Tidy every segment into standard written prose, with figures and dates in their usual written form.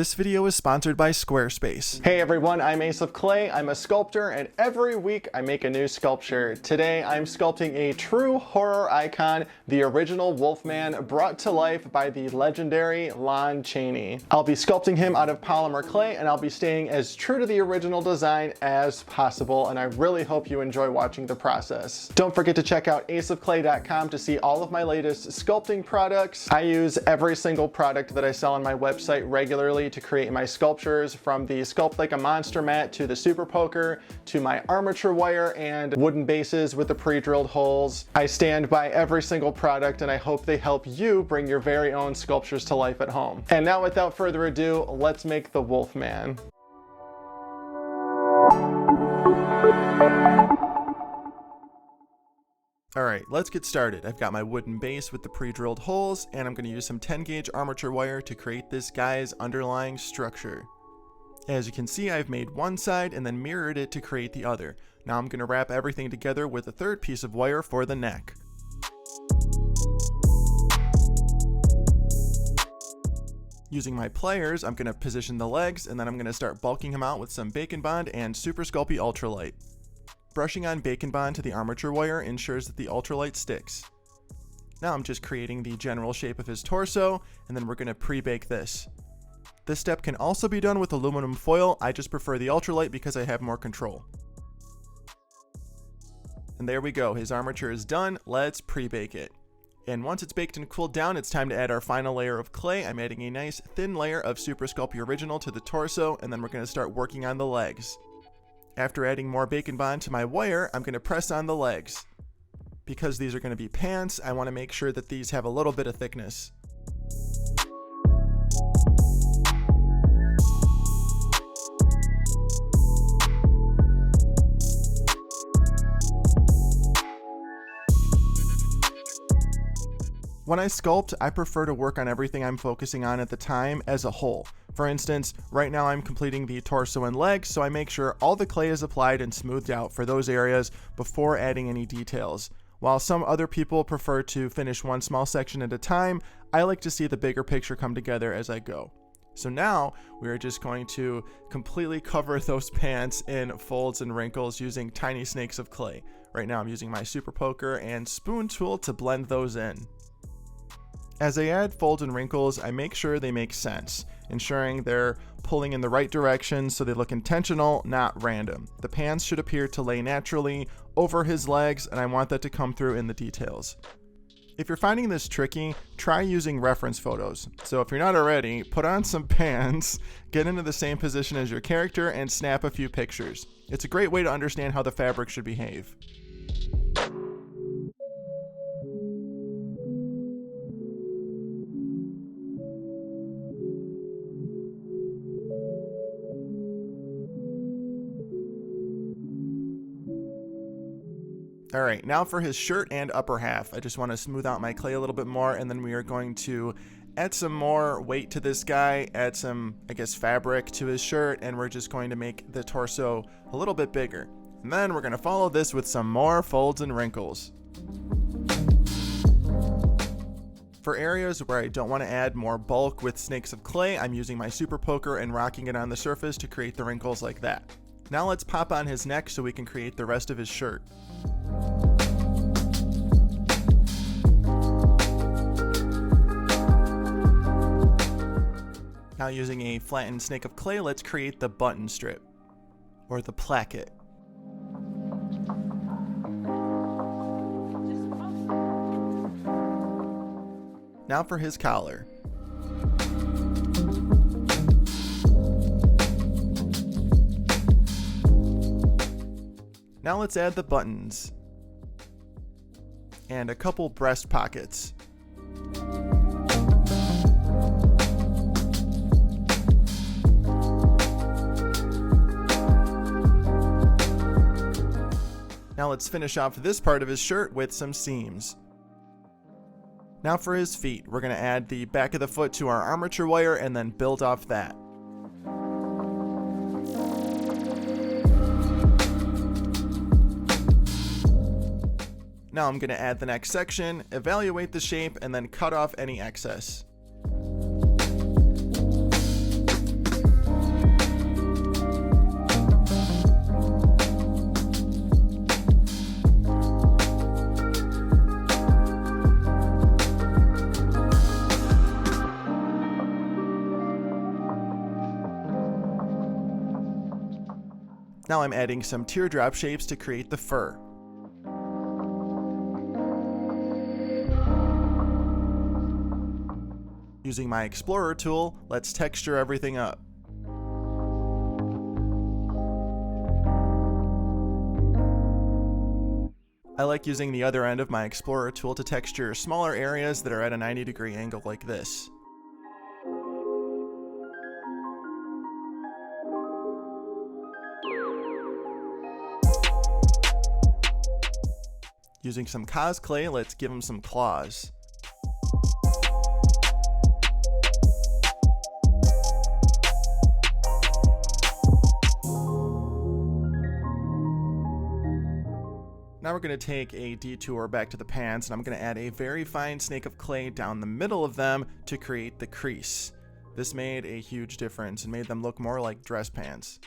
This video is sponsored by Squarespace. Hey everyone, I'm Ace of Clay. I'm a sculptor and every week I make a new sculpture. Today I'm sculpting a true horror icon, the original Wolfman, brought to life by the legendary Chaney. I'll be sculpting him out of polymer clay and I'll be staying as true to the original design as possible, and I really hope you enjoy watching the process. Don't forget to check out aceofclay.com to see all of my latest sculpting products. I use every single product that I sell on my website regularly to create my sculptures, from the Sculpt Like a Monster mat to the Super Poker to my armature wire and wooden bases with the pre-drilled holes. I stand by every single product and I hope they help you bring your very own sculptures to life at home. And now without further ado, let's make the Wolfman. Alright, let's get started. I've got my wooden base with the pre-drilled holes, and I'm going to use some 10 gauge armature wire to create this guy's underlying structure. As you can see, I've made one side and then mirrored it to create the other. Now I'm going to wrap everything together with a third piece of wire for the neck. Using my pliers, I'm going to position the legs, and then I'm going to start bulking him out with some Bacon Bond and Super Sculpey Ultralight. Brushing on Bacon Bond to the armature wire ensures that the ultralight sticks. Now I'm just creating the general shape of his torso, and then we're going to pre-bake this. This step can also be done with aluminum foil. I just prefer the ultralight because I have more control. And there we go, his armature is done. Let's pre-bake it. And once it's baked and cooled down, it's time to add our final layer of clay. I'm adding a nice thin layer of Super Sculpey Original to the torso, and then we're going to start working on the legs. After adding more Bacon Bond to my wire, I'm going to press on the legs. Because these are going to be pants, I want to make sure that these have a little bit of thickness. When I sculpt, I prefer to work on everything I'm focusing on at the time as a whole. For instance, right now I'm completing the torso and legs, so I make sure all the clay is applied and smoothed out for those areas before adding any details. While some other people prefer to finish one small section at a time, I like to see the bigger picture come together as I go. So now we are just going to completely cover those pants in folds and wrinkles using tiny snakes of clay. Right now I'm using my Super Poker and spoon tool to blend those in. As I add folds and wrinkles, I make sure they make sense, ensuring they're pulling in the right direction so they look intentional, not random. The pants should appear to lay naturally over his legs, and I want that to come through in the details. If you're finding this tricky, try using reference photos. So if you're not already, put on some pants, get into the same position as your character, and snap a few pictures. It's a great way to understand how the fabric should behave. Alright, now for his shirt and upper half. I just want to smooth out my clay a little bit more, and then we are going to add some more weight to this guy, add some, fabric to his shirt, and we're just going to make the torso a little bit bigger. And then we're going to follow this with some more folds and wrinkles. For areas where I don't want to add more bulk with snakes of clay, I'm using my Super Poker and rocking it on the surface to create the wrinkles like that. Now let's pop on his neck so we can create the rest of his shirt. Now using a flattened snake of clay, let's create the button strip, or the placket. Now for his collar. Now let's add the buttons and a couple breast pockets. Now let's finish off this part of his shirt with some seams. Now for his feet, we're going to add the back of the foot to our armature wire and then build off that. Now I'm going to add the next section, evaluate the shape, and then cut off any excess. Now I'm adding some teardrop shapes to create the fur. Using my Explorer tool, let's texture everything up. I like using the other end of my Explorer tool to texture smaller areas that are at a 90-degree angle like this. Using some cos clay, let's give him some claws. Now we're going to take a detour back to the pants, and I'm going to add a very fine snake of clay down the middle of them to create the crease. This made a huge difference and made them look more like dress pants.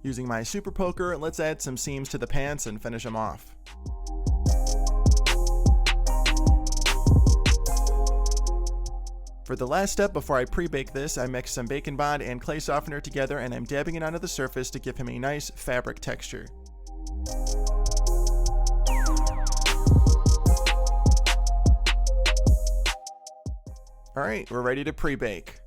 Using my super poker, let's add some seams to the pants and finish them off. For the last step before I pre-bake this, I mix some bacon bond and clay softener together, and I'm dabbing it onto the surface to give him a nice fabric texture. Alright, we're ready to pre-bake.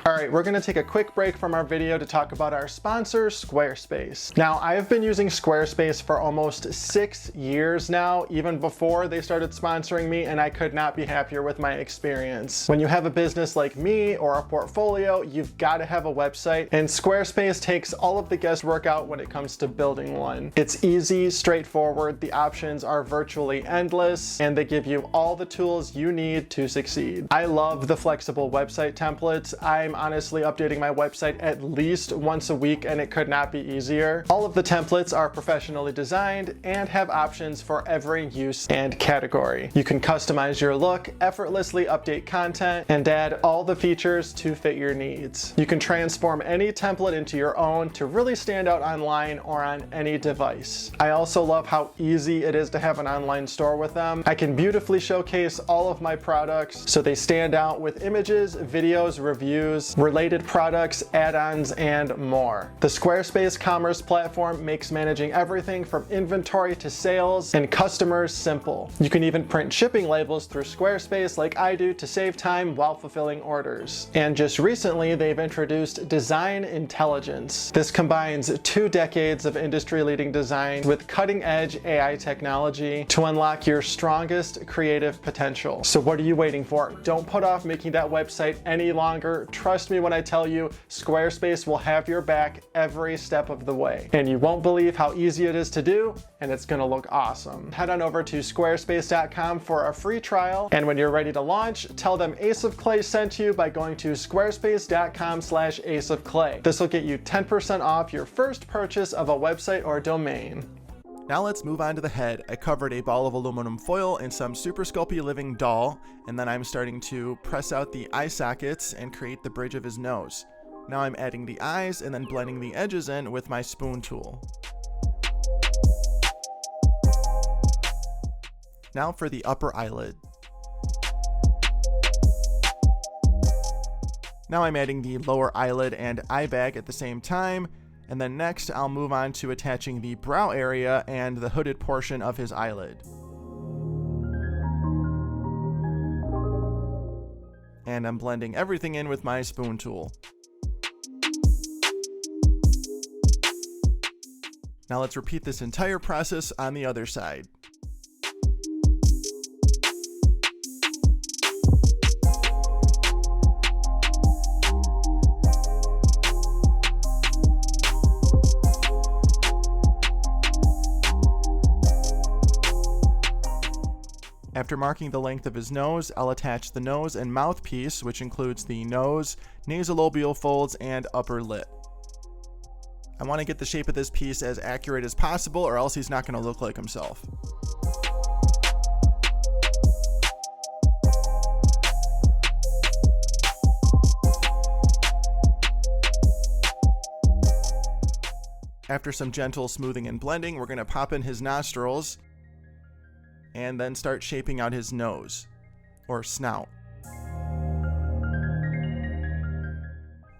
Alright, we're going to take a quick break from our video to talk about our sponsor, Squarespace. Now, I have been using Squarespace for almost 6 years now, even before they started sponsoring me, and I could not be happier with my experience. When you have a business like me or a portfolio, you've got to have a website, and Squarespace takes all of the guesswork out when it comes to building one. It's easy, straightforward, the options are virtually endless, and they give you all the tools you need to succeed. I love the flexible website templates. I'm honestly updating my website at least once a week, and it could not be easier. All of the templates are professionally designed and have options for every use and category. You can customize your look, effortlessly update content, and add all the features to fit your needs. You can transform any template into your own to really stand out online or on any device. I also love how easy it is to have an online store with them. I can beautifully showcase all of my products so they stand out with images, videos, reviews, related products, add-ons, and more. The Squarespace commerce platform makes managing everything from inventory to sales and customers simple. You can even print shipping labels through Squarespace like I do to save time while fulfilling orders. And just recently, they've introduced Design Intelligence. This combines 2 decades of industry-leading design with cutting-edge AI technology to unlock your strongest creative potential. So what are you waiting for? Don't put off making that website any longer. Trust me when I tell you, Squarespace will have your back every step of the way. And you won't believe how easy it is to do, and it's gonna look awesome. Head on over to squarespace.com for a free trial, and when you're ready to launch, tell them Ace of Clay sent you by going to squarespace.com/aceofclay. This will get you 10% off your first purchase of a website or domain. Now let's move on to the head. I covered a ball of aluminum foil in some Super Sculpey Living Doll, and then I'm starting to press out the eye sockets and create the bridge of his nose. Now I'm adding the eyes and then blending the edges in with my spoon tool. Now for the upper eyelid. Now I'm adding the lower eyelid and eye bag at the same time, and then next I'll move on to attaching the brow area and the hooded portion of his eyelid. And I'm blending everything in with my spoon tool. Now let's repeat this entire process on the other side. After marking the length of his nose, I'll attach the nose and mouth piece, which includes the nose, nasolabial folds, and upper lip. I want to get the shape of this piece as accurate as possible, or else he's not going to look like himself. After some gentle smoothing and blending, we're going to pop in his nostrils and then start shaping out his nose or snout.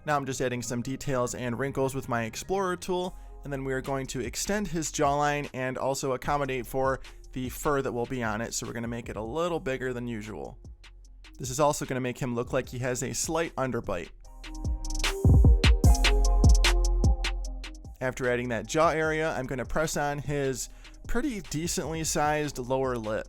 Now I'm just adding some details and wrinkles with my Explorer tool, and then we are going to extend his jawline and also accommodate for the fur that will be on it, so we're going to make it a little bigger than usual. This is also going to make him look like he has a slight underbite. After adding that jaw area, I'm going to press on his pretty decently sized lower lip.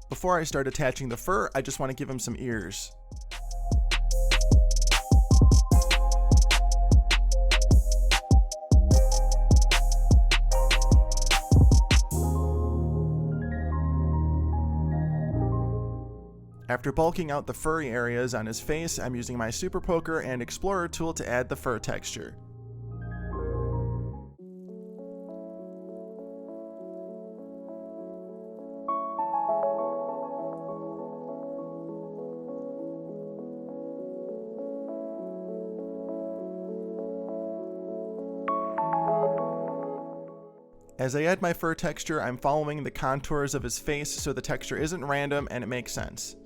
Before I start attaching the fur, I just want to give him some ears. After bulking out the furry areas on his face, I'm using my Super Poker and Explorer tool to add the fur texture. As I add my fur texture, I'm following the contours of his face so the texture isn't random and it makes sense.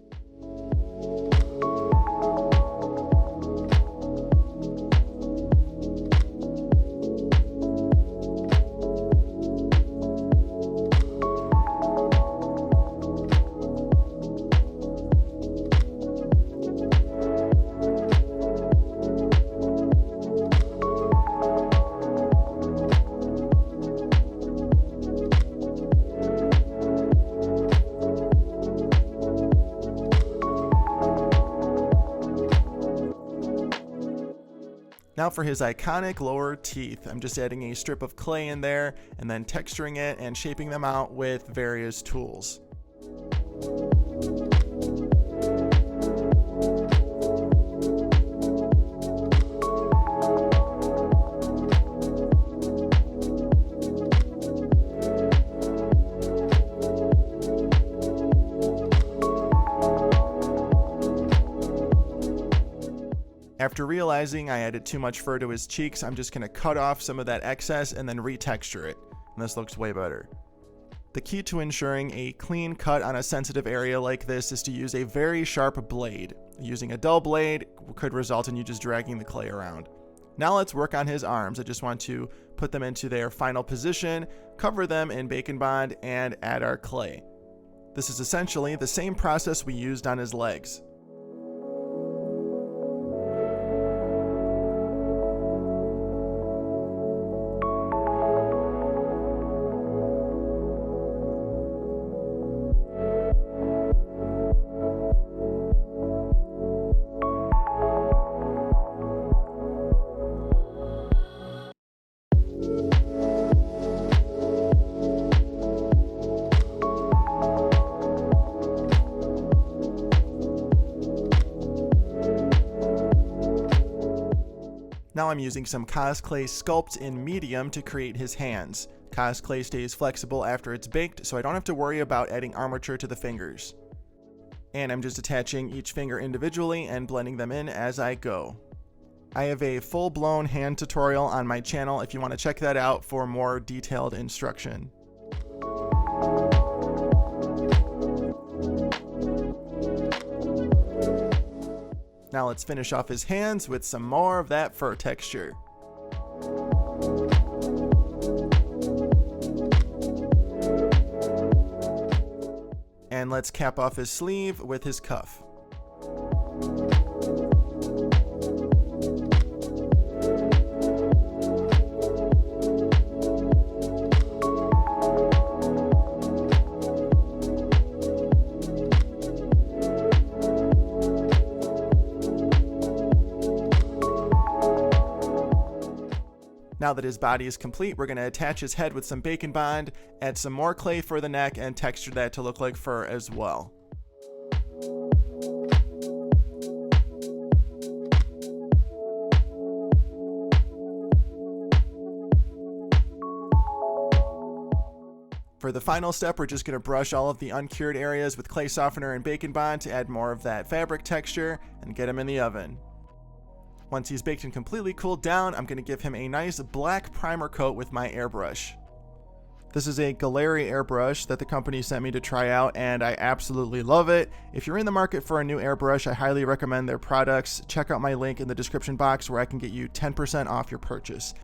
Now for his iconic lower teeth, I'm just adding a strip of clay in there and then texturing it and shaping them out with various tools. After realizing I added too much fur to his cheeks, I'm just going to cut off some of that excess and then retexture it. And this looks way better. The key to ensuring a clean cut on a sensitive area like this is to use a very sharp blade. Using a dull blade could result in you just dragging the clay around. Now let's work on his arms. I just want to put them into their final position, cover them in Bacon Bond, and add our clay. This is essentially the same process we used on his legs. Now I'm using some Cosclay Sculpt in medium to create his hands. Cosclay stays flexible after it's baked, so I don't have to worry about adding armature to the fingers. And I'm just attaching each finger individually and blending them in as I go. I have a full-blown hand tutorial on my channel if you want to check that out for more detailed instruction. Now let's finish off his hands with some more of that fur texture. And let's cap off his sleeve with his cuff. Now that his body is complete, we're going to attach his head with some Bacon Bond, add some more clay for the neck, and texture that to look like fur as well. For the final step, we're just going to brush all of the uncured areas with clay softener and Bacon Bond to add more of that fabric texture and get him in the oven. Once he's baked and completely cooled down, I'm going to give him a nice black primer coat with my airbrush. This is a Galeri airbrush that the company sent me to try out, and I absolutely love it. If you're in the market for a new airbrush, I highly recommend their products. Check out my link in the description box where I can get you 10% off your purchase.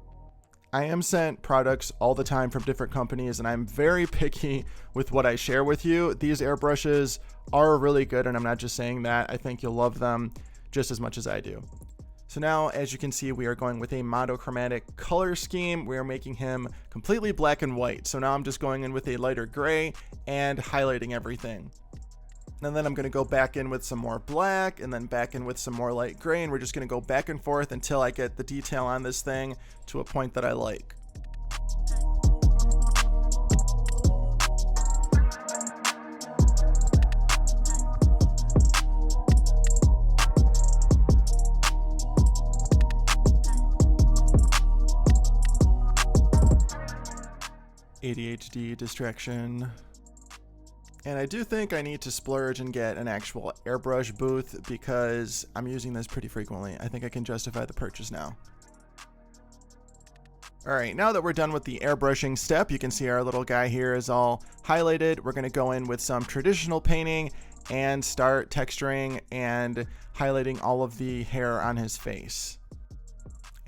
I am sent products all the time from different companies, and I'm very picky with what I share with you. These airbrushes are really good, and I'm not just saying that. I think you'll love them just as much as I do. So now, as you can see, we are going with a monochromatic color scheme. We are making him completely black and white. So now I'm just going in with a lighter gray and highlighting everything. And then I'm going to go back in with some more black and then back in with some more light gray. And we're just going to go back and forth until I get the detail on this thing to a point that I like. ADHD distraction. And I do think I need to splurge and get an actual airbrush booth because I'm using this pretty frequently. I think I can justify the purchase now. All right, now that we're done with the airbrushing step, you can see our little guy here is all highlighted. We're going to go in with some traditional painting and start texturing and highlighting all of the hair on his face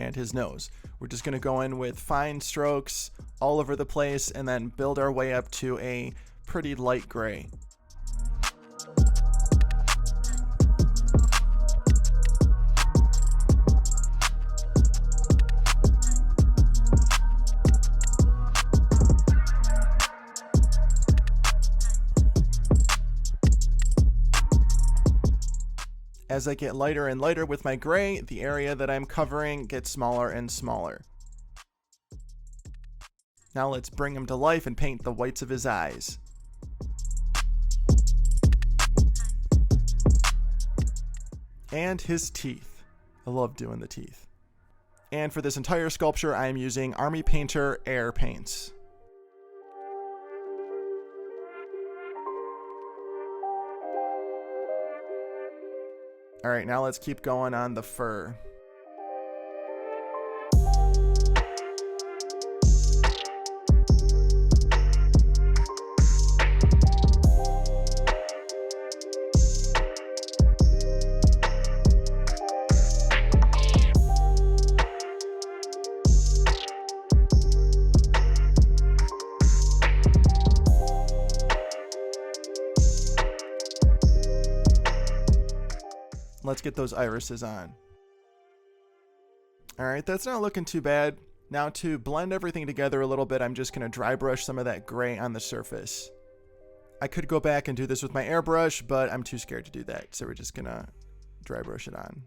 and his nose. We're just going to go in with fine strokes all over the place and then build our way up to a pretty light gray. As I get lighter and lighter with my gray, the area that I'm covering gets smaller and smaller. Now let's bring him to life and paint the whites of his eyes. And his teeth. I love doing the teeth. And for this entire sculpture, I am using Army Painter Air Paints. All right, now let's keep going on the fur. Let's get those irises on. All right, that's not looking too bad. Now to blend everything together a little bit, I'm just gonna dry brush some of that gray on the surface. I could go back and do this with my airbrush, but I'm too scared to do that. So we're just gonna dry brush it on.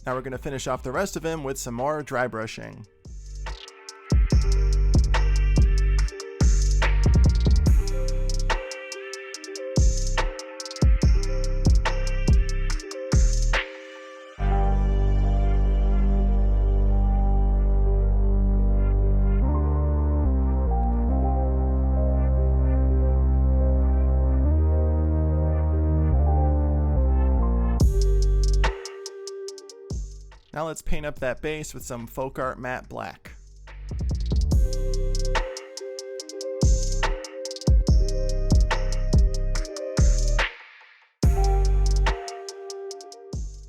Now we're gonna finish off the rest of him with some more dry brushing. Now let's paint up that base with some Folk Art Matte Black.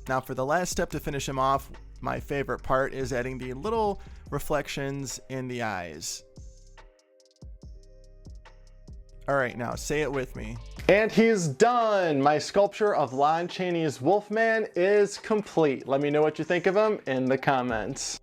Now for the last step to finish him off, my favorite part is adding the little reflections in the eyes. All right, now say it with me. And he's done! My sculpture of Lon Chaney's Wolfman is complete. Let me know what you think of him in the comments.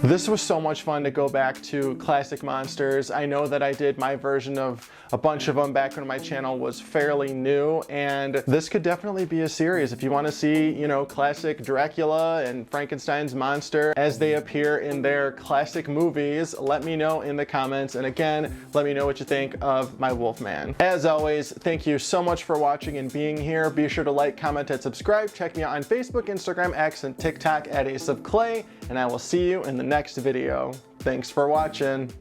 This was so much fun to go back to classic monsters. I know that I did my version of a bunch of them back when my channel was fairly new, and this could definitely be a series. If you want to see, you know, classic Dracula and Frankenstein's monster as they appear in their classic movies, let me know in the comments. And again, let me know what you think of my Wolfman. As always, thank you so much for watching and being here. Be sure to like, comment, and subscribe. Check me out on Facebook, Instagram, X, and TikTok at Ace of Clay, and I will see you in the next video. Thanks for watching.